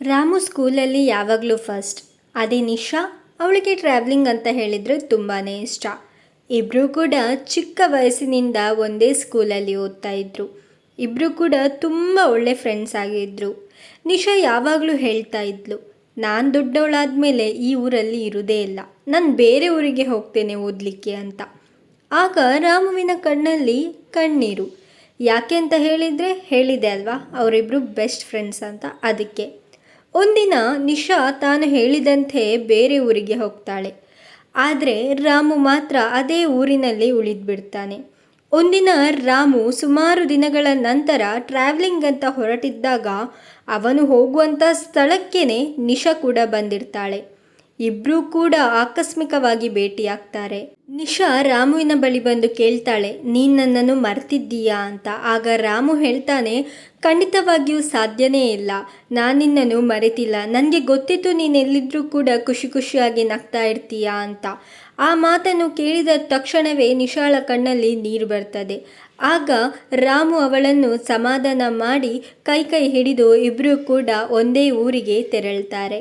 ರಾಮು ಸ್ಕೂಲಲ್ಲಿ ಯಾವಾಗಲೂ ಫಸ್ಟ್. ಅದೇ ನಿಶಾ, ಅವಳಿಗೆ ಟ್ರಾವೆಲಿಂಗ್ ಅಂತ ಹೇಳಿದರೆ ತುಂಬಾ ಇಷ್ಟ. ಇಬ್ಬರೂ ಕೂಡ ಚಿಕ್ಕ ವಯಸ್ಸಿನಿಂದ ಒಂದೇ ಸ್ಕೂಲಲ್ಲಿ ಓದ್ತಾ ಇದ್ರು. ಇಬ್ಬರೂ ಕೂಡ ತುಂಬ ಒಳ್ಳೆ ಫ್ರೆಂಡ್ಸ್ ಆಗಿದ್ದರು. ನಿಶಾ ಯಾವಾಗಲೂ ಹೇಳ್ತಾ ಇದ್ಲು, ನಾನು ದೊಡ್ಡವಳಾದಮೇಲೆ ಈ ಊರಲ್ಲಿ ಇರೋದೇ ಇಲ್ಲ, ನಾನು ಬೇರೆ ಊರಿಗೆ ಹೋಗ್ತೇನೆ ಓದಲಿಕ್ಕೆ ಅಂತ. ಆಗ ರಾಮುವಿನ ಕಣ್ಣಲ್ಲಿ ಕಣ್ಣೀರು. ಯಾಕೆ ಅಂತ ಹೇಳಿದೆ ಅಲ್ವಾ, ಅವರಿಬ್ಬರು ಬೆಸ್ಟ್ ಫ್ರೆಂಡ್ಸ್ ಅಂತ, ಅದಕ್ಕೆ. ಒಂದಿನ ನಿಶಾ ತಾನು ಹೇಳಿದಂತೆ ಬೇರೆ ಊರಿಗೆ ಹೋಗ್ತಾಳೆ. ಆದರೆ ರಾಮು ಮಾತ್ರ ಅದೇ ಊರಿನಲ್ಲಿ ಉಳಿದ್ಬಿಡ್ತಾನೆ. ಒಂದಿನ ರಾಮು ಸುಮಾರು ದಿನಗಳ ನಂತರ ಟ್ರಾವೆಲಿಂಗ್ ಅಂತ ಹೊರಟಿದ್ದಾಗ ಅವನು ಹೋಗುವಂಥ ಸ್ಥಳಕ್ಕೇ ನಿಶಾ ಕೂಡ ಬಂದಿರ್ತಾಳೆ. ಇಬ್ಬರೂ ಕೂಡ ಆಕಸ್ಮಿಕವಾಗಿ ಭೇಟಿಯಾಗ್ತಾರೆ. ನಿಶಾ ರಾಮುವಿನ ಬಳಿ ಬಂದು ಕೇಳ್ತಾಳೆ, ನೀನು ನನ್ನನ್ನು ಮರ್ತಿದ್ದೀಯಾ ಅಂತ. ಆಗ ರಾಮು ಹೇಳ್ತಾನೆ, ಖಂಡಿತವಾಗಿಯೂ ಸಾಧ್ಯನೇ ಇಲ್ಲ, ನಾನು ನಿನ್ನನ್ನು ಮರೆತಿಲ್ಲ, ನನಗೆ ಗೊತ್ತಿತ್ತು ನೀನೆಲ್ಲಿದ್ದರೂ ಕೂಡ ಖುಷಿ ಖುಷಿಯಾಗಿ ನಗ್ತಾ ಇರ್ತೀಯಾ ಅಂತ. ಆ ಮಾತನ್ನು ಕೇಳಿದ ತಕ್ಷಣವೇ ನಿಶಾಳ ಕಣ್ಣಲ್ಲಿ ನೀರು ಬರ್ತದೆ. ಆಗ ರಾಮು ಅವಳನ್ನು ಸಮಾಧಾನ ಮಾಡಿ ಕೈ ಹಿಡಿದು ಇಬ್ಬರೂ ಕೂಡ ಒಂದೇ ಊರಿಗೆ ತೆರಳ್ತಾರೆ.